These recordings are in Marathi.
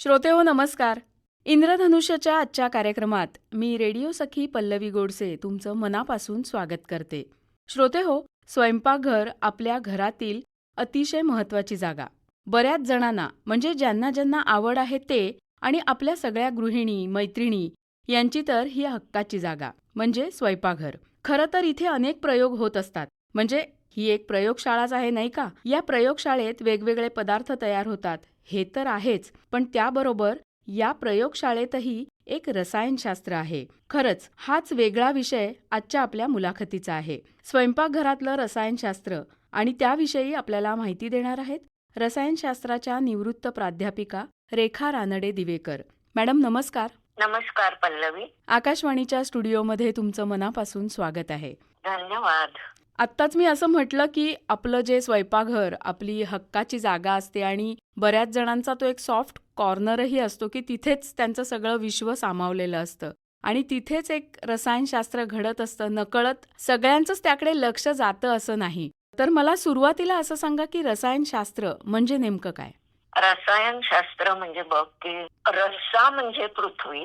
श्रोतेहो नमस्कार. इंद्रधनुष्याच्या आजच्या कार्यक्रमात मी रेडिओ सखी पल्लवी गोडसे तुमचं मनापासून स्वागत करते. श्रोतेहो, स्वयंपाकघर आपल्या घरातील अतिशय महत्त्वाची जागा. बऱ्याच जणांना म्हणजे ज्यांना ज्यांना आवड आहे ते आणि आपल्या सगळ्या गृहिणी, मैत्रिणी यांची तर ही हक्काची जागा म्हणजे स्वयंपाकघर. खरं तर इथे अनेक प्रयोग होत असतात. म्हणजे ही एक प्रयोगशाळाच आहे नाही का? या प्रयोगशाळेत वेगवेगळे पदार्थ तयार होतात हे तर आहेच, पण त्याबरोबर या प्रयोगशाळेतही एक रसायनशास्त्र आहे. खरंच हाच वेगळा विषय आजच्या आपल्या मुलाखतीचा आहे. स्वयंपाकघरातलं रसायनशास्त्र आणि त्याविषयी आपल्याला माहिती देणार आहेत रसायनशास्त्राच्या निवृत्त प्राध्यापिका रेखा रानडे दिवेकर. मॅडम नमस्कार. नमस्कार पल्लवी. आकाशवाणीच्या स्टुडिओमध्ये तुमचं मनापासून स्वागत आहे. धन्यवाद. आत्ताच मी असं म्हटलं की आपलं जे स्वयंपाकघर आपली हक्काची जागा असते आणि बऱ्याच जणांचा तो एक सॉफ्ट कॉर्नरही असतो की तिथेच त्यांचं सगळं विश्व सामावलेलं असतं आणि तिथेच एक रसायनशास्त्र घडत असतं. नकळत सगळ्यांचंच त्याकडे लक्ष जातं असं नाही. तर मला सुरुवातीला असं सांगा की रसायनशास्त्र म्हणजे नेमकं काय? रसायनशास्त्र म्हणजे बघ की रस्सा म्हणजे पृथ्वी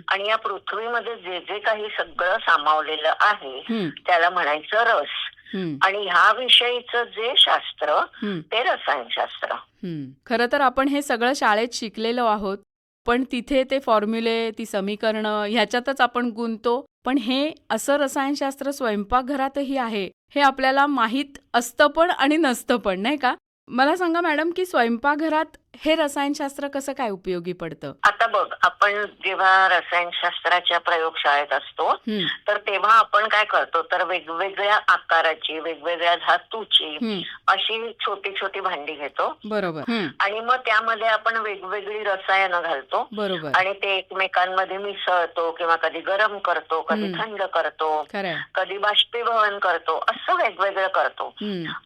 आणि या पृथ्वीमध्ये जे जे काही सगळं सामावलेलं आहे त्याला म्हणायचं रस. आणि ह्या विषयीचं जे शास्त्र ते रसायनशास्त्र. खरं तर आपण हे सगळं शाळेत शिकलेलो आहोत, पण तिथे ते फॉर्म्युले, ती समीकरणं ह्याच्यातच आपण गुंततो. पण हे असं रसायनशास्त्र स्वयंपाकघरातही आहे हे आपल्याला माहीत असतं पण आणि नसतं पण, नाही का? मला सांगा मॅडम की स्वयंपाकघरात हे रसायनशास्त्र कसं काय उपयोगी पडतं? आता बघ, आपण जेव्हा रसायनशास्त्राच्या प्रयोगशाळेत असतो तर तेव्हा आपण काय करतो तर वेगवेगळ्या आकाराची, वेगवेगळ्या धातूची अशी छोटी छोटी भांडी घेतो. बरोबर. आणि मग त्यामध्ये आपण वेगवेगळी रसायनं घालतो. बरोबर. आणि ते एकमेकांमध्ये मिसळतो किंवा कधी गरम करतो, कधी थंड करतो, कधी बाष्पीभवन करतो, असं वेगवेगळं करतो.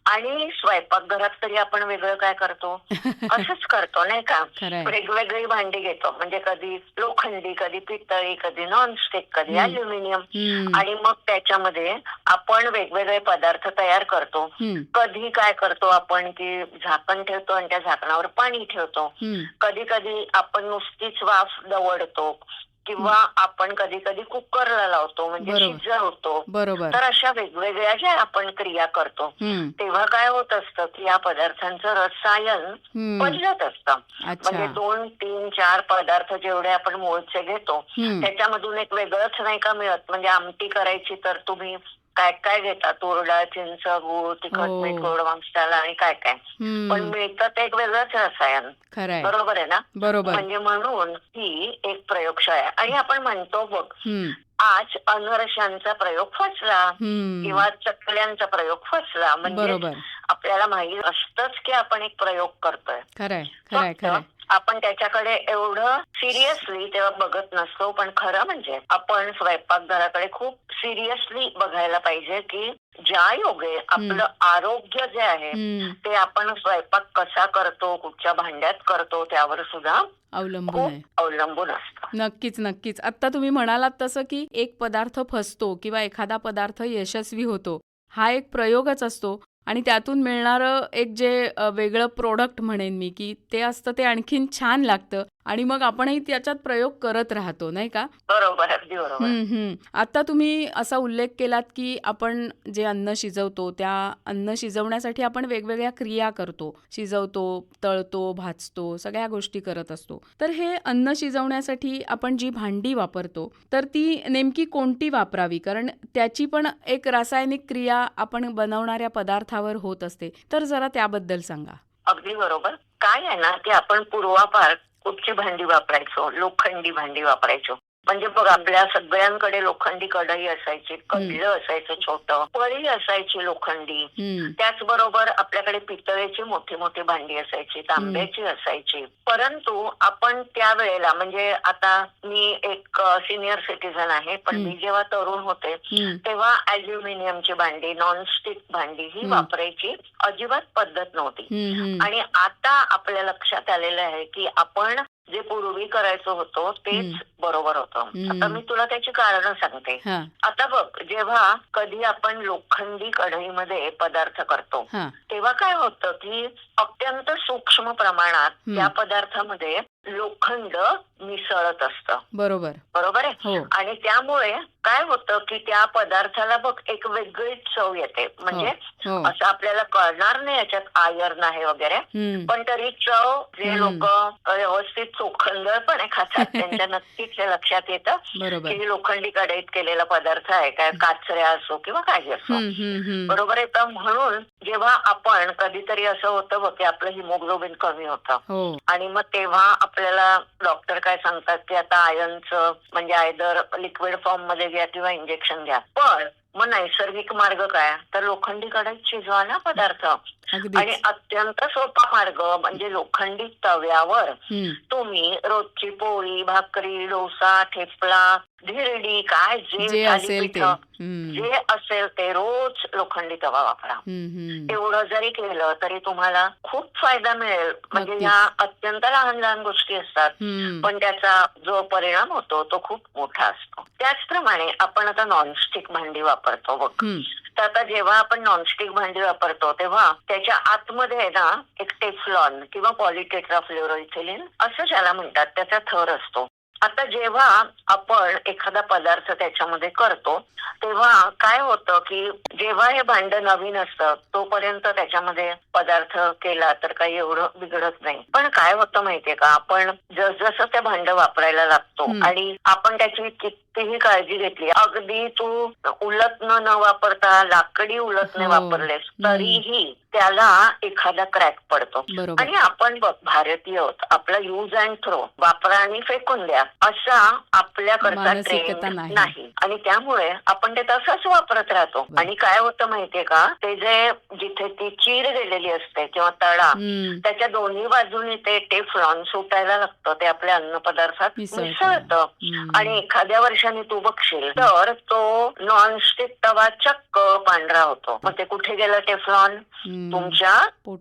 आणि स्वयंपाकघरात तरी आपण वेगळं काय करतो? असंच करतो नाही का? वेगवेगळी भांडी घेतो, म्हणजे कधी लोखंडी, कधी पितळी, कधी नॉनस्टिक, कधी अल्युमिनियम. आणि मग त्याच्यामध्ये आपण वेगवेगळे पदार्थ तयार करतो. कधी काय करतो आपण की झाकण ठेवतो आणि त्या झाकणावर पाणी ठेवतो. कधी कधी आपण नुसतीच वाफ दवडतो किंवा आपण कधी कधी कुकरला लावतो म्हणजे शिजवतो. तर अशा वेगवेगळ्या ज्या आपण क्रिया करतो तेव्हा काय होत असतं की या पदार्थांचं रसायन बदलत असतं. म्हणजे 2, 3, 4 पदार्थ जेवढे आपण मूळचे घेतो त्याच्यामधून एक वेगळंच नाही का मिळत. म्हणजे आमटी करायची तर तुम्ही काय काय घेता? तूर डाळ, चिंच, गूळ, तिखट, मीठ, गोड मसाला आणि काय काय, पण मिळतं ते एक वेगळंच रसायन. बरोबर आहे ना? म्हणजे म्हणून ही एक प्रयोगशाळा आहे. आणि आपण म्हणतो बघ, आज अनरशांचा प्रयोग फसला किंवा चकल्यांचा प्रयोग फसला, म्हणजे आपल्याला माहिती असतंच की आपण एक प्रयोग करतोय. फक्त आपण त्याच्याकडे एवढं सिरियसली तेव्हा बघत नसतो. पण खरं म्हणजे आपण स्वयंपाकघराकडे खूप सिरियसली बघायला पाहिजे की ज्या योगे आपलं आरोग्य जे आहे ते आपण स्वयंपाक कसा करतो, कुठच्या भांड्यात करतो त्यावर सुद्धा अवलंबून असतं. नक्कीच नक्कीच. आता तुम्ही म्हणालात तसं की एक पदार्थ फसतो किंवा एखादा पदार्थ यशस्वी होतो, हा एक प्रयोगच असतो आणि त्यातून मिळणारं एक जे वेगळं प्रोडक्ट म्हणेन मी की ते असतं ते आणखीन छान लागतं आणि मग आपणही त्याच्यात प्रयोग करत राहतो नाही का? बरोबर, अगदी बरोबर. आता तुम्ही असा उल्लेख केलात की आपण जे अन्न शिजवतो त्या अन्न शिजवण्यासाठी आपण वेगवेगळ्या क्रिया करतो, शिजवतो, तळतो, भाजतो, सगळ्या गोष्टी करत असतो. तर हे अन्न शिजवण्यासाठी आपण जी भांडी वापरतो तर ती नेमकी कोणती वापरावी? कारण त्याची पण एक रासायनिक क्रिया आपण बनवणाऱ्या पदार्थावर होत असते. तर जरा त्याबद्दल सांगा. अगदी बरोबर. काय आहे ना की आपण पूर्वापार कुठची भांडी वापरायचो? लोखंडी भांडी वापरायचो. म्हणजे बघ, आपल्या सगळ्यांकडे लोखंडी कढई असायची, कढलं असायचं छोटं, पळी असायची लोखंडी. त्याचबरोबर आपल्याकडे पितळेची मोठी मोठी भांडी असायची, तांब्याची असायची. परंतु आपण त्यावेळेला, म्हणजे आता मी एक सिनियर सिटीझन आहे, पण मी जेव्हा तरुण होते तेव्हा अल्युमिनियमची भांडी, नॉनस्टिक भांडी ही वापरायची अजिबात पद्धत नव्हती. आणि आता आपल्या लक्षात आलेलं आहे की आपण जे पूर्वी करायचं होतो तेच बरोबर होतं. आता मी तुला त्याची कारणं सांगते. आता बघ, जेव्हा कधी आपण लोखंडी कढईमध्ये पदार्थ करतो तेव्हा काय होतं की अत्यंत सूक्ष्म प्रमाणात त्या पदार्थामध्ये लोखंड मिसळत असतं. बरोबर. बरोबर आहे. हो. आणि त्यामुळे काय होतं की त्या पदार्थाला बघ एक वेगळीच चव येते. म्हणजे असं आपल्याला कळणार नाही याच्यात आयर्न आहे वगैरे, पण तरी चव जे लोक व्यवस्थित चोखंदळपणे खातात त्यांच्या नक्कीच हे लक्षात येतं की लोखंडी कढईत केलेला पदार्थ आहे, काय काचऱ्या असो किंवा काही असो. बरोबर आहे. तर म्हणून जेव्हा आपण कधीतरी असं होतं बघ की आपलं हिमोग्लोबिन कमी होतं आणि मग तेव्हा आपल्याला डॉक्टर काय सांगतात की आता आयर्नचं म्हणजे आयदर लिक्विड फॉर्म मध्ये घ्या किंवा इंजेक्शन घ्या. पण मग नैसर्गिक मार्ग काय, तर लोखंडी कढईत शिजवा ना पदार्थ. आणि अत्यंत सोपा मार्ग म्हणजे लोखंडी तव्यावर तुम्ही रोजची पोळी, भाकरी, डोसा, ठेपला, धिरडी, काय जे थालीपीठ जे असेल ते रोज लोखंडी तवा वापरा. एवढं जरी केलं तरी तुम्हाला खूप फायदा मिळेल. म्हणजे ह्या अत्यंत लहान लहान गोष्टी असतात, पण त्याचा जो परिणाम होतो तो खूप मोठा असतो. त्याचप्रमाणे आपण आता नॉनस्टिक भांडी वापरतो बघ. तर आता जेव्हा आपण नॉनस्टिक भांडी वापरतो तेव्हा त्याच्या आतमध्ये आहे ना एक टेफ्लॉन किंवा पॉलिटेट्राफ्लोरोइथिलीन असं ज्याला म्हणतात त्याचा थर असतो. आता जेव्हा आपण एखादा पदार्थ त्याच्यामध्ये करतो तेव्हा काय होतं की जेव्हा हे भांड नवीन असतं तोपर्यंत त्याच्यामध्ये पदार्थ केला तर काही एवढं बिघडत नाही. पण काय होतं माहितीये का, आपण जसजसं ते भांड वापरायला लागतो आणि आपण त्याची कितीही काळजी घेतली, अगदी तू उलटणं न वापरता लाकडी उलटणे वापरलेस तरीही त्याला एखादा क्रॅक पडतो. आणि आपण बघ भारतीय आहोत, आपला यूज अँड थ्रो, वापरा आणि फेकून द्या असा आपल्याकडचा ट्रेंड नाही. आणि त्यामुळे आपण ते तसंच वापरत राहतो. आणि काय होतं माहितीये का, ते जे जिथे ती चीर गेलेली असते किंवा तळा त्याच्या दोन्ही बाजूनी ते टेफ्लॉन सुटायला लागतं, ते आपल्या अन्नपदार्थात मिसळतं. आणि एखाद्या वर्षाने तू बघशील तर तो नॉनस्टिक तवा चक्क पांढरा होतो. मग ते कुठे गेलं टेफ्लॉन, तुमच्या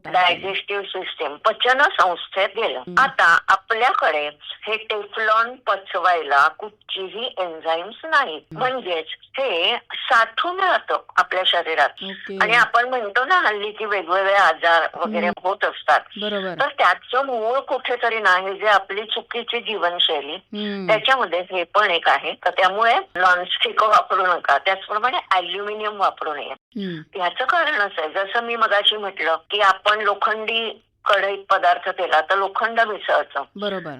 डायजेस्टिव्ह सिस्टीम, पचन संस्थेत गेलं. आता आपल्याकडे हे टेफ्लॉन पचवायला कुठचीही एन्झाईम्स नाहीत. म्हणजेच हे साठून राहतं आपल्या शरीरात. आणि आपण म्हणतो ना हल्ली की वेगवेगळे आजार वगैरे होत असतात, तर त्याचं मूळ कुठेतरी नाही, जे आपली चुकीची जीवनशैली त्याच्यामध्ये हे पण एक आहे. तर त्यामुळे नॉनस्टिक वापरू नका. त्याचप्रमाणे अल्युमिनियम वापरू नये. याचं कारणच आहे, जसं मी मगाशी म्हटलं की आपण लोखंडी कढईत पदार्थ केला तर लोखंड मिसळतं.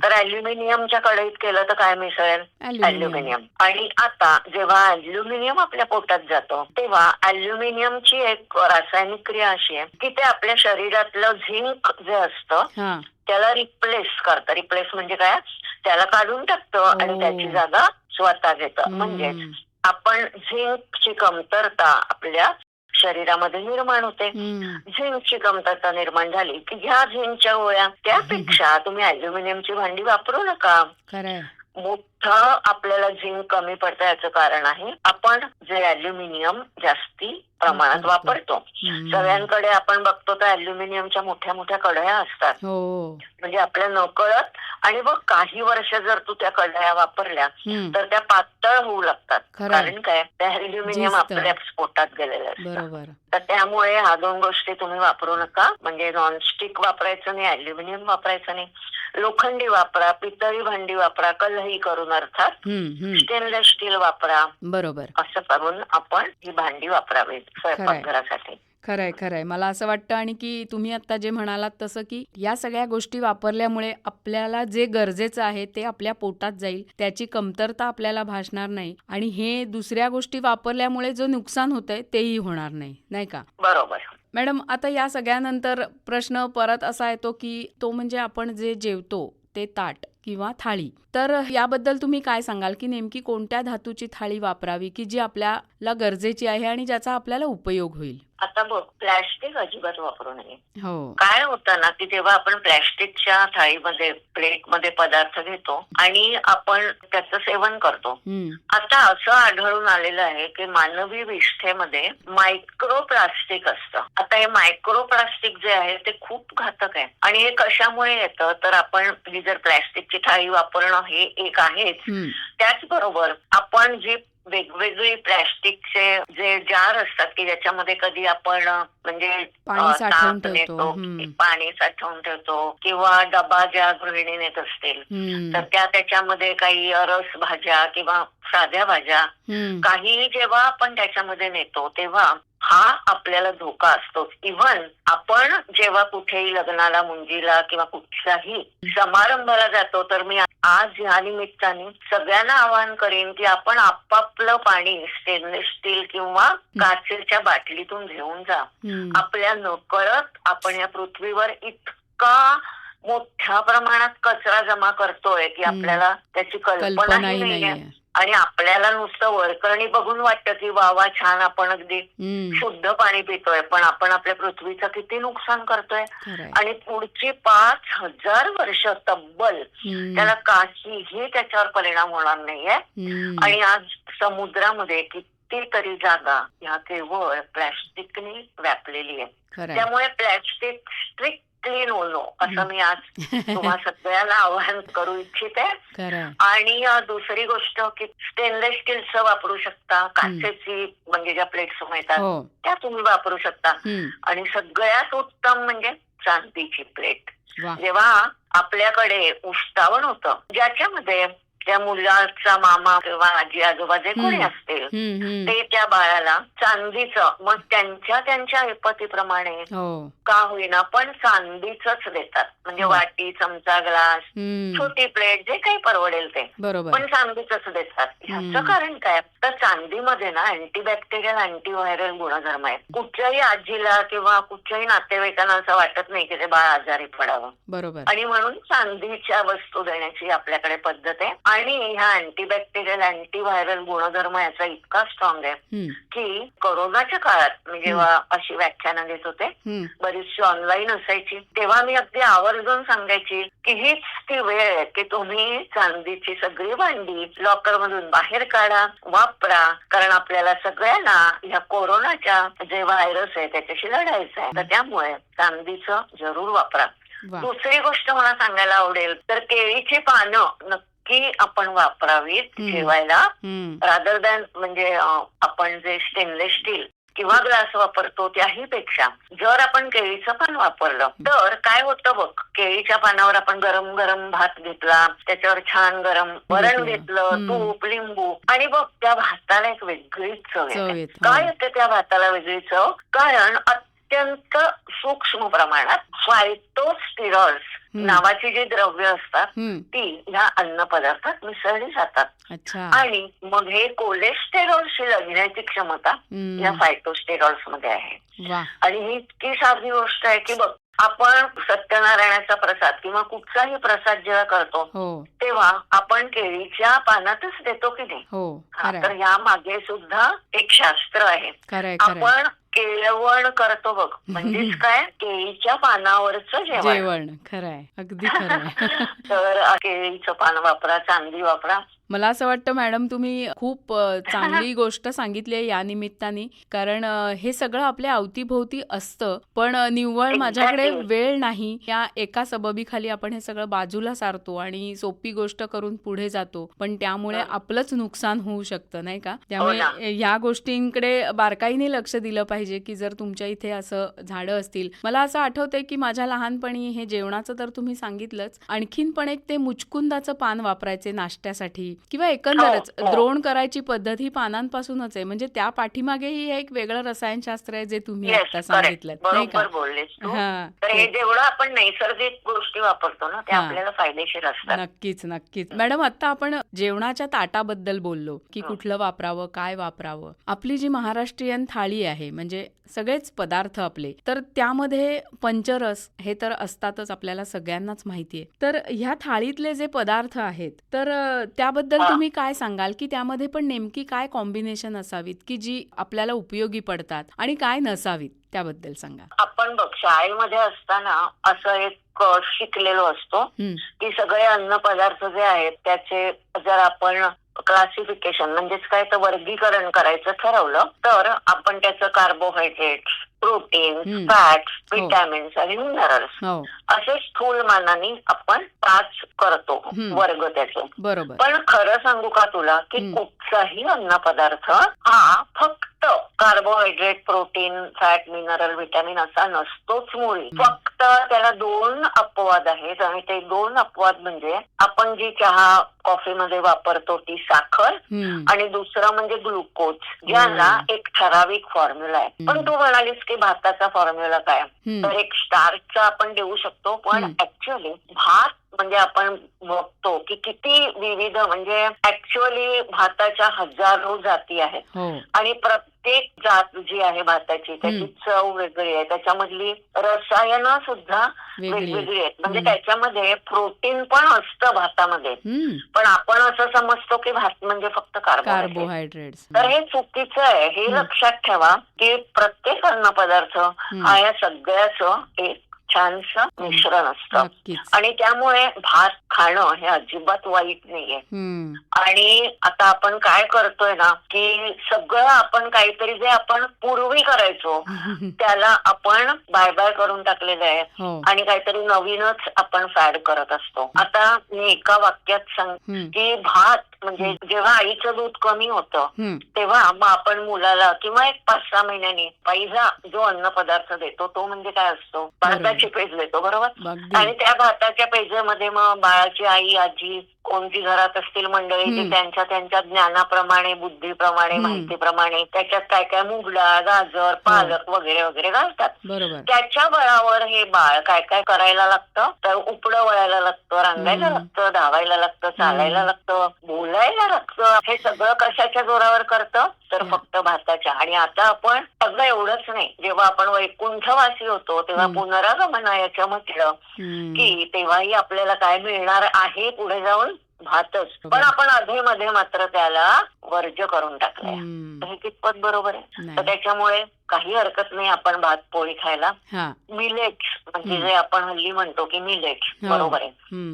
तर अल्युमिनियमच्या कढईत केलं तर काय मिसळेल, अल्युमिनियम. आणि आता जेव्हा अल्युमिनियम आपल्या पोटात जातो तेव्हा अल्युमिनियमची एक रासायनिक क्रिया अशी आहे की ते आपल्या शरीरातलं झिंक जे असतं त्याला रिप्लेस करतं. रिप्लेस म्हणजे काय, त्याला काढून टाकतं आणि त्याची जागा स्वतः घेतं. म्हणजेच आपण झिंकची कमतरता आपल्या शरीरामध्ये निर्माण होते. झिंकची कमतरता निर्माण झाली की ह्या झिंकच्या गोळ्या, त्यापेक्षा तुम्ही अल्युमिनियमची भांडी वापरू नका. मोठं आपल्याला झिंक कमी पडतं याचं कारण आहे आपण जे अल्युमिनियम जास्ती प्रमाणात वापरतो. सगळ्यांकडे आपण बघतो तर अल्युमिनियमच्या मोठ्या मोठ्या कढया असतात. म्हणजे आपल्या नकळत. आणि बघ काही वर्ष जर तू त्या कढया वापरल्या तर त्या पातळ होऊ लागतात. कारण काय, त्या अल्युमिनियम आपल्या पोटात गेलेलं असतं. तर त्यामुळे ह्या दोन गोष्टी तुम्ही वापरू नका. म्हणजे नॉनस्टिक वापरायचं नाही, अल्युमिनियम वापरायचं नाही. लोखंडी वापरा, पितळी भांडी वापरा, कलही करून अर्थात स्टेनलेस स्टील वापरा. असं करून आपण ही भांडी वापरावी स्वयंपाकघरासाठी. खरंय. मला असं वाटतं आणि की तुम्ही आता जे म्हणालात तसं की या सगळ्या गोष्टी वापरल्यामुळे आपल्याला जे गरजेचं आहे ते आपल्या पोटात जाईल, त्याची कमतरता आपल्याला भासणार नाही आणि हे दुसऱ्या गोष्टी वापरल्यामुळे जो नुकसान होतंय तेही होणार नाही, नाही का? बरोबर. मॅडम, आता या सगळ्यानंतर प्रश्न परत असा येतो की तो म्हणजे आपण जे जेवतो ते ताट किंवा थाळी, तर याबद्दल तुम्ही काय सांगाल की नेमकी कोणत्या धातूची थाळी वापरावी की जी आपल्याला गरजेची आहे आणि ज्याचा आपल्याला उपयोग होईल? आता बघ, प्लॅस्टिक अजिबात वापरू नये. काय होतं ना की जेव्हा आपण प्लॅस्टिकच्या थाळीमध्ये, प्लेटमध्ये पदार्थ घेतो आणि आपण त्याचं सेवन करतो, आता असं आढळून आलेलं आहे की मानवी विष्ठेमध्ये मायक्रो प्लास्टिक असतं. आता हे मायक्रो प्लास्टिक जे आहे ते खूप घातक आहे. आणि हे कशामुळे येतं, तर आपण ही जर प्लॅस्टिकची थाळी वापरणं हे एक आहेच, त्याचबरोबर आपण जी वेगवेगळी प्लॅस्टिकचे जे जार असतात की ज्याच्यामध्ये कधी आपण म्हणजे पाणी साठवून ताक ठेवतो. नेतो, पाणी साठवून ठेवतो, किंवा डबा ज्या गृहिणी नेत असतील तर त्याच्यामध्ये काही रस भाज्या किंवा साध्या भाज्या काही जेव्हा आपण त्याच्यामध्ये नेतो तेव्हा हा आपल्याला धोका असतो. इव्हन आपण जेव्हा कुठेही लग्नाला, मुंजीला किंवा कुठल्याही समारंभाला जातो तर मी आज ह्या निमित्ताने सगळ्यांना आवाहन करेन की आपण आपापलं पाणी स्टेनलेस स्टील किंवा काचेच्या बाटलीतून घेऊन जा. आपल्या नकळत आपण या पृथ्वीवर इतका मोठ्या प्रमाणात कचरा जमा करतोय की आपल्याला त्याची कल्पनाही नाहीये. आणि आपल्याला नुसतं वरकरणी बघून वाटतं की वा वा छान आपण अगदी शुद्ध पाणी पितोय, पण आपण आपल्या पृथ्वीचं किती नुकसान करतोय. आणि पुढची 5,000 वर्ष तब्बल त्याला काहीही त्याच्यावर परिणाम होणार नाहीये. आणि आज समुद्रामध्ये कितीतरी जागा ह्या केवळ प्लॅस्टिकने व्यापलेली आहे. त्यामुळे प्लॅस्टिक स्ट्रिक्ट क्लीन होलो असं मी आज तुम्हा सगळ्याला आवाहन करू इच्छिते. आणि दुसरी गोष्ट की स्टेनलेस स्टीलचं वापरू शकता, काचेची म्हणजे ज्या प्लेट्स मिळतात त्या तुम्ही वापरू शकता. आणि सगळ्यात उत्तम म्हणजे चांदीची प्लेट. जेव्हा आपल्याकडे उष्टावण होतं ज्याच्यामध्ये त्या मुलाचा मामा किंवा आजी आजोबा जे कोणी असतील ते त्या बाळाला चांदीचं, मग त्यांच्या ऐपतीप्रमाणे का होईना पण चांदीचंच देतात. म्हणजे वाटी, चमचा, ग्लास, छोटी प्लेट जे काही परवडेल ते, पण चांदीचंच देतात. ह्याचं कारण काय तर चांदीमध्ये ना अँटीबॅक्टेरियल, अँटीव्हायरल गुणधर्म आहेत. कुठच्याही आजीला किंवा कुठच्याही नातेवाईकांना असं वाटत नाही की ते बाळ आजारी पडावं. आणि म्हणून चांदीच्या वस्तू देण्याची आपल्याकडे पद्धत आहे. आणि ह्या अँटीबॅक्टेरियल, अँटीव्हायरल गुणधर्म याचा इतका स्ट्रॉंग आहे की कोरोनाच्या काळात मी जेव्हा अशी व्याख्यानं देत होते, बरीचशी ऑनलाईन असायची, तेव्हा मी अगदी आवर्जून सांगायची की हीच ती वेळ आहे की तुम्ही चांदीची सगळी भांडी लॉकर मधून बाहेर काढा, वापरा. कारण आपल्याला सगळ्यांना ह्या कोरोनाच्या जे व्हायरस आहे त्याच्याशी लढायचं आहे. तर त्यामुळे चांदीचं जरूर वापरा. दुसरी गोष्ट मला सांगायला आवडेल तर केळीची पानं की आपण वापरावीत जेवायला, रादर दॅन म्हणजे आपण जे स्टेनलेस स्टील किंवा ग्लास वापरतो त्याही पेक्षा जर आपण केळीचं पान वापरलं तर काय होतं बघ, केळीच्या पानावर आपण गरम गरम भात घेतला, त्याच्यावर छान गरम वरण घेतलं, तूप, लिंबू, आणि बघ त्या भाताला एक वेगळीच चव येते. काय येते त्या भाताला वेगळी चव? कारण अत्यंत सूक्ष्म प्रमाणात फायटोस्टिरॉल्स नावाची जी द्रव्य असतात ती ह्या अन्न पदार्थात मिसळली जातात. आणि मग हे कोलेस्टेरॉलशी लढण्याची क्षमता या फायटोस्टेरॉल्स मध्ये आहे. आणि ही इतकी साधी गोष्ट आहे की बघ, आपण सत्यनारायणाचा प्रसाद किंवा कुठचाही प्रसाद जेव्हा करतो तेव्हा आपण केळीच्या पानातच देतो की नाही. तर या मागे सुद्धा एक शास्त्र आहे. आपण केळवण करतो बघ, म्हणजेच काय, केळीच्या पानावरचं जेवण. खरंय, अगदी खरंय. तर केळीचं पान वापरा, चांदी वापरा. मला असं वाटतं मॅडम तुम्ही खूप चांगली गोष्ट सांगितली आहे या निमित्ताने, कारण हे सगळं आपल्या अवतीभोवती असतं पण निव्वळ माझ्याकडे वेळ नाही या एका सबबीखाली आपण हे सगळं बाजूला सारतो आणि सोपी गोष्ट करून पुढे जातो, पण त्यामुळे आपलंच नुकसान होऊ शकतं नाही का. त्यामुळे ह्या गोष्टींकडे बारकाईने लक्ष दिलं पाहिजे की जर तुमच्या इथे असं झाडं असतील. मला असं आठवतंय की माझ्या लहानपणी हे जेवणाचं तर तुम्ही सांगितलंच, आणखीन पण एक ते मुचकुंदाचं पान वापरायचे नाश्त्यासाठी किंवा एकंदरच द्रोण करायची पद्धत ही पानांपासूनच आहे. म्हणजे त्या पाठीमागेही एक वेगळं रसायनशास्त्र आहे जे तुम्ही आता सांगितलं नाही का. हे जेवढं आपण नैसर्गिक गोष्टी वापरतो ना ते आपल्याला फायदेशीर असतात. नक्कीच नक्कीच. मॅडम आता आपण जेवणाच्या ताटाबद्दल बोललो की कुठलं वापरावं, काय वापरावं. आपली जी महाराष्ट्रीयन थाळी आहे म्हणजे सगळेच पदार्थ आपले, तर त्यामध्ये पंचरस हे तर असतातच, आपल्याला सगळ्यांनाच माहितीये. तर ह्या थाळीतले जे पदार्थ आहेत तर त्याबद्दल तुम्ही काय सांगाल की त्यामध्ये पण नेमकी काय कॉम्बिनेशन असावीत की जी आपल्याला उपयोगी पडतात आणि काय नसावीत, त्याबद्दल सांगा. आपण बघ शाळेमध्ये असताना असं एक शिकलेलो असतो की सगळे अन्न पदार्थ जे आहेत त्याचे जर आपण क्लासिफिकेशन म्हणजेच काय तर वर्गीकरण करायचं ठरवलं तर आपण त्याचं कार्बोहायड्रेट्स, प्रोटीन, हम्म. फॅट्स, हो. विटॅमिन्स आणि मिनरल्स हो. असे स्थूल मानाने आपण 5 करतो वर्ग त्याचे. बरोबर. पण खरं सांगू का तुला की कुठचाही अन्न पदार्थ हा फक्त carbohydrate, protein, fat, mineral, vitamin असा नसतोच मुळी. फक्त त्याला 2 अपवाद आहेत आणि ते 2 अपवाद म्हणजे आपण जी चहा कॉफीमध्ये वापरतो ती साखर आणि दुसरं म्हणजे ग्लुकोज, ज्याला एक ठराविक फॉर्म्युला आहे. पण तू म्हणालीस की भाताचा फॉर्म्युला काय, तर एक स्टार्चचा आपण देऊ शकतो, पण ऍक्च्युअली भात म्हणजे आपण बघतो की किती विविध, म्हणजे ऍक्च्युअली भाताच्या हजारो जाती आहेत आणि प्रत्येक जात जी आहे भाताची त्याची चव वेगळी आहे, त्याच्यामधली रसायनं सुद्धा वेगवेगळी आहेत. म्हणजे त्याच्यामध्ये प्रोटीन पण असतं भातामध्ये, पण आपण असं समजतो की भात म्हणजे फक्त कार्बोहायड्रेट. तर हे चुकीचं आहे. हे लक्षात ठेवा की प्रत्येक अन्न पदार्थ हा या सगळ्याचं एक छानसं मिश्रण असतं आणि त्यामुळे भात खाणं हे अजिबात वाईट नाहीये. आणि आता आपण काय करतोय ना की सगळं आपण काहीतरी जे आपण पूर्वी करायचो त्याला आपण बाय बाय करून टाकलेलं आहे आणि काहीतरी नवीनच आपण फॅड करत असतो. आता मी एका वाक्यात सांग की भात म्हणजे जेव्हा आईचं दूध कमी होतं तेव्हा मग आपण मुलाला किंवा एक 5-6 महिन्यांनी पहिला जो अन्न पदार्थ देतो तो म्हणजे काय असतो, भाताची पेज देतो, बरोबर. आणि त्या भाताच्या पेजेमध्ये मग बाळाची आई, आजी कोणती घरात असतील मंडळी ती त्यांच्या त्यांच्या ज्ञानाप्रमाणे, बुद्धीप्रमाणे, माहितीप्रमाणे त्याच्यात काय काय मुगडा, गाजर, पालक वगैरे वगैरे घालतात. त्याच्या बळावर हे बाळ काय काय करायला लागतं, तर उपडं वळायला लागतं, रांगायला लागतं, धावायला लागतं, चालायला लागतं, बोलायला लागतं. हे सगळं कशाच्या जोरावर करतं, तर फक्त भाताच्या. आणि आता आपण सगळं एवढंच नाही, जेव्हा आपण वैकुंठवासी होतो तेव्हा पुनरागमनायाचं म्हटलं की तेव्हाही आपल्याला काय मिळणार आहे पुढे जाऊन, भातच. पण आपण आधीमध्ये मात्र त्याला वर्ज्य करून टाकलंय. हे कितपत बरोबर आहे? तर त्याच्यामुळे काही हरकत नाही आपण भात पोळी खायला. मिलेट्स म्हणजे जे आपण हल्ली म्हणतो की मिलेट्स, बरोबर आहे,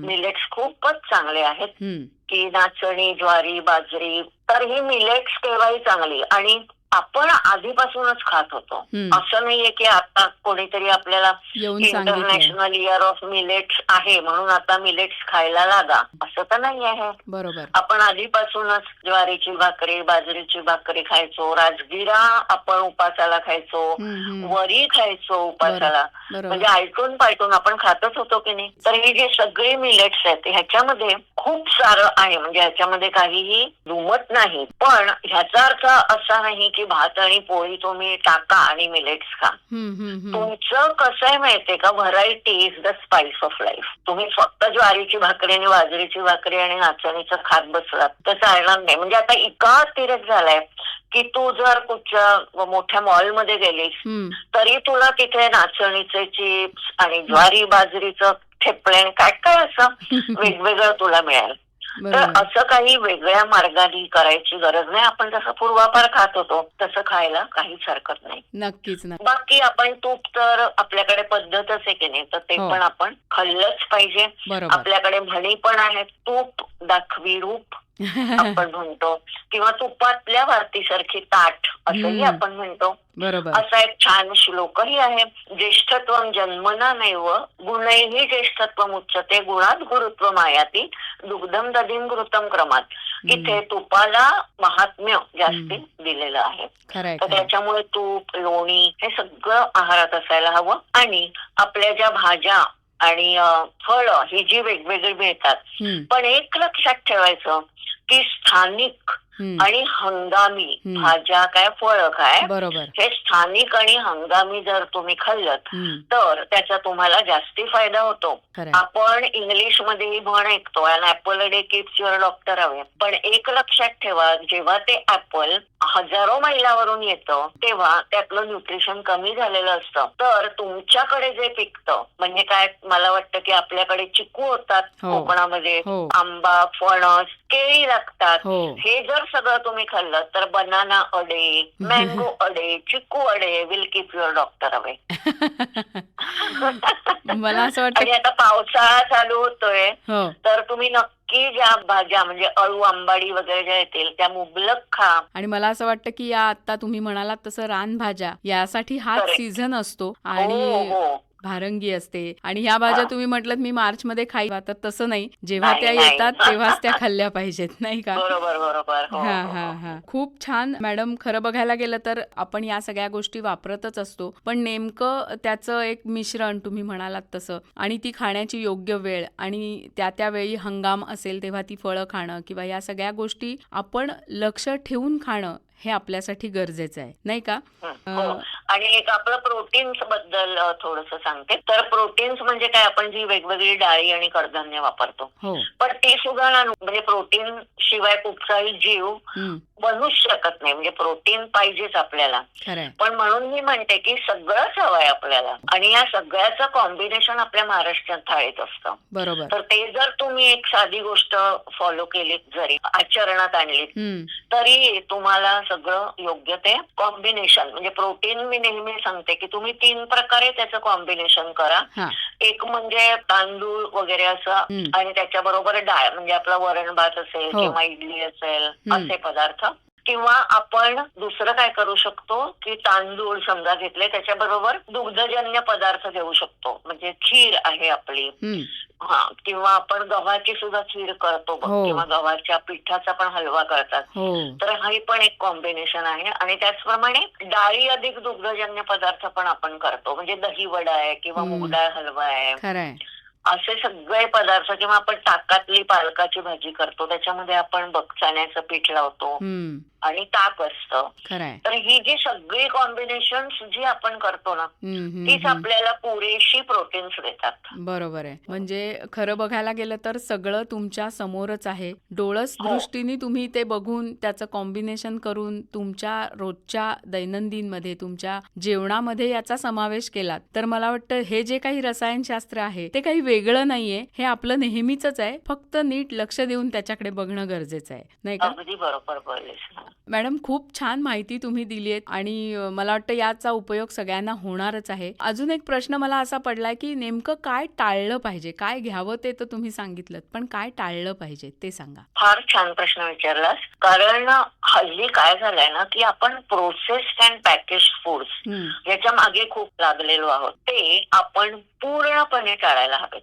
मिलेट्स खूपच चांगले आहेत की नाचणी, ज्वारी, बाजरी. तर ही मिलेट्स केव्हाही चांगली आणि आपण आधीपासूनच खात होतो. असं नाहीये की आता कोणीतरी आपल्याला इंटरनॅशनल इयर ऑफ मिलेट्स आहे म्हणून आता मिलेट्स खायला लागा, असं तर नाही आहे. बरोबर. आपण आधीपासूनच ज्वारीची भाकरी, बाजरीची भाकरी खायचो, राजगिरा आपण उपासाला खायचो, वरी खायचो उपासाला, म्हणजे आलटून पालटून आपण खातच होतो की नाही. तर ही जी सगळी मिलेट्स आहेत ह्याच्यामध्ये खूप सारं आहे, म्हणजे ह्याच्यामध्ये काहीही दुमत नाही. पण ह्याचा अर्थ असा नाही की भात आणि पोळी तुम्ही टाका आणि मिलेट्स खा. तुमचं कसं आहे माहितीये का, variety is the spice of life. तुम्ही फक्त ज्वारीची भाकरी आणि बाजरीची भाकरी आणि नाचणीचं खात बसलात तर चालणार नाही. म्हणजे आता इतका अतिरेक झालाय की तू जर कुठच्या मोठ्या मॉलमध्ये गेलीस तरी तुला तिथे नाचणीचे चिप्स आणि ज्वारी बाजरीचं ठेपले काय काय असं वेगवेगळं तुला मिळेल. तर असं काही वेगळ्या मार्गाने करायची गरज नाही. आपण जसं पूर्वापार खात होतो तसं खायला काहीच हरकत नाही. नक्कीच. बाकी आपण तूप तर आपल्याकडे पद्धतच आहे की नाही, तर ते पण आपण खाल्लंच पाहिजे. आपल्याकडे म्हणी पण आहेत, तूप दाखवी रूप आपण म्हणतो, किंवा तुपातल्या वातीसारखी ताट असंही आपण म्हणतो. असा एक छान श्लोकही आहे, ज्येष्ठत्वं जन्मना नैव गुणैहि ज्येष्ठत्वं उच्यते गुणात गुरुत्व मायाती दुग्धम दधिम घृतम क्रमात. इथे तुपाला महात्म्य जास्ती दिलेलं आहे. तर त्याच्यामुळे तूप, लोणी हे सगळं आहारात असायला हवं. आणि आपल्या ज्या भाज्या आणि फळं ही जी वेगवेगळी मिळतात, पण एक लक्षात ठेवायचं की स्थानिक आणि हंगामी भाज्या काय, फळं काय, हे स्थानिक आणि हंगामी जर तुम्ही खाल्लत तर त्याचा तुम्हाला जास्ती फायदा होतो. आपण इंग्लिश मध्ये म्हण ऐकतो, an apple a day keeps your doctor away. पण एक लक्षात ठेवा, जेव्हा ते ऍपल हजारो मैलावरून येतं तेव्हा त्यातलं न्यूट्रिशन कमी झालेलं असतं. तर तुमच्याकडे जे पिकतं, म्हणजे काय, मला वाटतं की आपल्याकडे चिकू होतात कोकणामध्ये, आंबा, फणस, केळी लागतात, हे जर सगळं तुम्ही खाल्लं तर banana अडे, mango a day, chikoo a day will keep your doctor away. मला असं वाटतं आणि आता पावसाळा चालू होतोय हो तर तुम्ही नक्की ज्या भाज्या म्हणजे अळू आंबाडी वगैरे ज्या येतील त्या मुबलक खा. आणि मला असं वाटतं की या आता तुम्ही म्हणालात तसं रानभाज्या यासाठी हाच Correct. सीझन असतो हो आणि हो भारंगी असते आणि ह्या भाज्या तुम्ही म्हटलं मी मार्च मध्ये खाईवा तर तसं नाही, जेव्हा नाही, त्या नाही. येतात तेव्हाच त्या खाल्ल्या पाहिजेत नाही का. बरोबर बरोबर. हो, हा हो, हा हो. हा खूप छान मॅडम. खरं बघायला गेलं तर आपण या सगळ्या गोष्टी वापरतच असतो, पण नेमकं त्याचं एक मिश्रण तुम्ही म्हणालात तसं आणि ती खाण्याची योग्य वेळ आणि त्या वेळी हंगाम असेल तेव्हा ती फळं खाणं किंवा या सगळ्या गोष्टी आपण लक्ष ठेवून खाणं हे आपल्यासाठी गरजेचं आहे नाही का. हो. आणि एक आपलं प्रोटीन्स बद्दल थोडंसं सांगते. तर प्रोटीन्स म्हणजे काय, आपण जी वेगवेगळी डाळी आणि कडधान्य वापरतो हो पण ते सुद्धा ना म्हणजे प्रोटीन शिवाय कुठचाही जीव बनूच शकत नाही. म्हणजे प्रोटीन पाहिजेच आपल्याला. खरंय. पण म्हणून मी म्हणते की सगळंच हवंय आपल्याला आणि या सगळ्याचं कॉम्बिनेशन आपल्या महाराष्ट्रात थाळीत असतं. बरोबर. तर ते जर तुम्ही एक साधी गोष्ट फॉलो केलीत, जरी आचरणात आणलीत तरी तुम्हाला सगळं योग्य ते कॉम्बिनेशन म्हणजे प्रोटीन मी नेहमी सांगते की तुम्ही 3 प्रकारे त्याचं कॉम्बिनेशन करा. एक म्हणजे तांदूळ वगैरे असं आणि त्याच्याबरोबर डाळ म्हणजे आपला वरण भात असेल किंवा इडली असेल असे पदार्थ. किंवा आपण दुसरं काय करू शकतो की तांदूळ समजा घेतले त्याच्याबरोबर दुग्धजन्य पदार्थ घेऊ शकतो. म्हणजे खीर आहे आपली. किंवा आपण गव्हाची सुद्धा खीर करतो किंवा गव्हाच्या पिठाचा पण हलवा करतात. तर हे पण एक कॉम्बिनेशन आहे. आणि त्याचप्रमाणे डाळी अधिक दुग्धजन्य पदार्थ पण आपण करतो. म्हणजे दही वडा आहे किंवा मूगडाळ हलवा आहे. असे सगळे पदार्थ. किंवा आपण ताकातली पालकाची भाजी करतो त्याच्यामध्ये आपण चण्याचं पीठ लावतो आणि ताक असतं. तर ही जी सगळी कॉम्बिनेशन जी आपण करतो ना तीच आपल्याला पुरेशी प्रोटीन्स देतात. बरोबर आहे. म्हणजे खरं बघायला गेलं तर सगळं तुमच्या समोरच आहे. डोळस दृष्टीने तुम्ही ते बघून त्याचं कॉम्बिनेशन करून तुमच्या रोजच्या दैनंदिन मध्ये तुमच्या जेवणामध्ये याचा समावेश केलात तर मला वाटतं हे जे काही रसायनशास्त्र आहे ते काही वेगळं नाहीये. हे आपलं नेहमीच आहे. फक्त नीट लक्ष देऊन त्याच्याकडे बघणं गरजेचं आहे नाही का. अगदी बरोबर बोललीस. मॅडम खूप छान माहिती तुम्ही दिली आहे आणि मला वाटतं याचा उपयोग सगळ्यांना होणारच आहे. अजून एक प्रश्न मला असा पडलाय की नेमकं काय टाळलं पाहिजे. काय घ्यावं ते तर तुम्ही सांगितलं, पण काय टाळलं पाहिजे ते सांगा. फार छान प्रश्न विचारलास. कारण हल्ली काय झालंय ना की आपण प्रोसेस्ड अँड पॅकेज फूड्स याच्या मागे खूप लागलेलो आहोत. ते आपण पूर्णपणे टाळायला हवेत.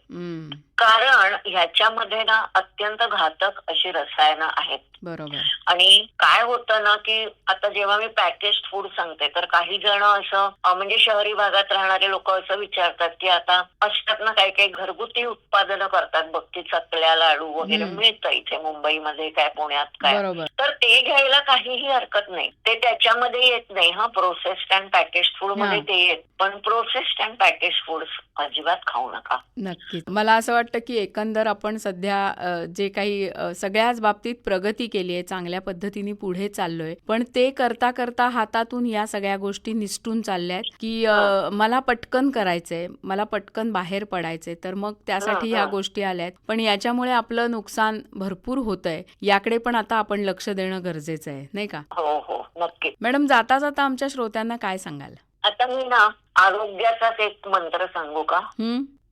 कारण ह्याच्यामध्ये ना अत्यंत घातक अशी रसायनं आहेत. बरोबर. आणि काय होतं ना की आता जेव्हा मी पॅकेज फूड सांगते तर काही जण असं म्हणजे शहरी भागात राहणारे लोक असं विचारतात की आता असतात ना काही काही घरगुती उत्पादनं करतात बघ की चकल्या लाडू वगैरे मिळतं इथे मुंबईमध्ये काय पुण्यात काय. तर ते घ्यायला काहीही हरकत नाही. ते त्याच्यामध्ये येत नाही. प्रोसेस्ड अँड पॅकेज फूड मध्ये ते येत. पण प्रोसेस्ड अँड पॅकेज फूड्स अजिबात खाऊ नका. नक्कीच. मला असं वाटतं की एकंदर आपण सध्या जे काही सगळ्याच बाबतीत प्रगती केली आहे, चांगल्या पद्धतीने पुढे चाललोय, पण ते करता करता हातातून या सगळ्या गोष्टी निसटून चालल्यात की मला पटकन करायचंय, मला पटकन बाहेर पडायचंय, तर मग त्यासाठी ह्या गोष्टी आल्यात. पण याच्यामुळे आपलं नुकसान भरपूर होतंय. याकडे पण आता आपण लक्ष देणं गरजेचं आहे नाही का. हो हो नक्की. मॅडम जाता जाता आमच्या श्रोत्यांना काय सांगाल. आता मी ना आरोग्याचाच एक मंत्र सांगू का.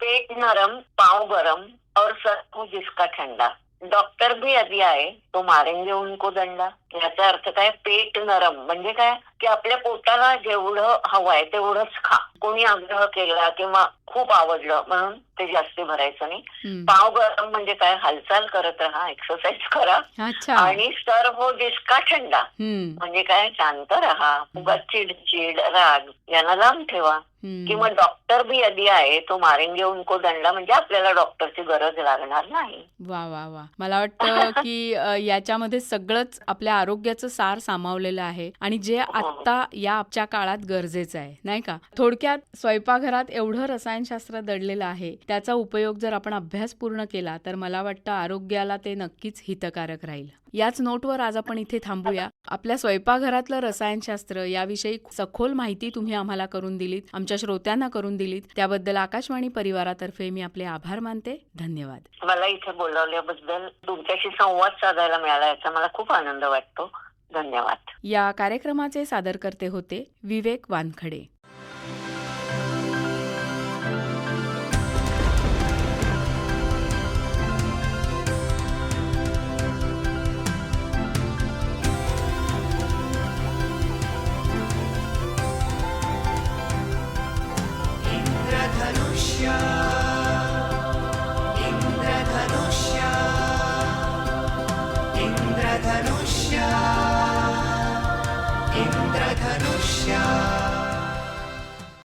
पेट नरम पाव गरम और सर को जिसका ठंडा. डॉक्टर भी यदि आए तो मारेंगे उनको दंडा. याचा अर्थ काय, पेट नरम म्हणजे काय की आपल्या पोटाला जेवढं हवंय तेवढंच खा. कोणी आग्रह केला किंवा खूप आवडलं म्हणून ते जास्त भरायचं नाही. पाव गरम म्हणजे काय, हालचाल करत राहा, एक्सरसाइज करा. आणि सर हो जिसका ठंडा म्हणजे काय, शांत राहा, उगाच चिडचिड राग यांना लांब ठेवा. किंवा डॉक्टर भी यदि आहे तो मारेंगे उनको दंडा म्हणजे आपल्याला डॉक्टरची गरज लागणार नाही. वा वा वा. मला वाटतं की याच्यामध्ये सगळंच आपल्या आरोग्याचं सार सामावलेलं आहे आणि जे आता या आजच्या काळात गरजेचं आहे नाही का. थोडक्यात स्वयंपाकघरात एवढं रसायनशास्त्र दडलेलं आहे त्याचा उपयोग जर आपण अभ्यासपूर्ण केला तर मला वाटतं आरोग्याला ते नक्कीच हितकारक राहील. याच नोटवर आज आपण इथे थांबूया. आपल्या स्वयंपाकघरातलं रसायनशास्त्र याविषयी सखोल माहिती तुम्ही आम्हाला करून दिलीत, आमच्या श्रोत्यांना करून दिलीत, त्याबद्दल आकाशवाणी परिवारातर्फे मी आपले आभार मानते. धन्यवाद. मला इथे बोलावल्याबद्दल, तुमच्याशी संवाद साधायला मिळाला याचा मला खूप आनंद वाटतो. धन्यवाद. या कार्यक्रमाचे सादरकर्ते होते विवेक वानखडे.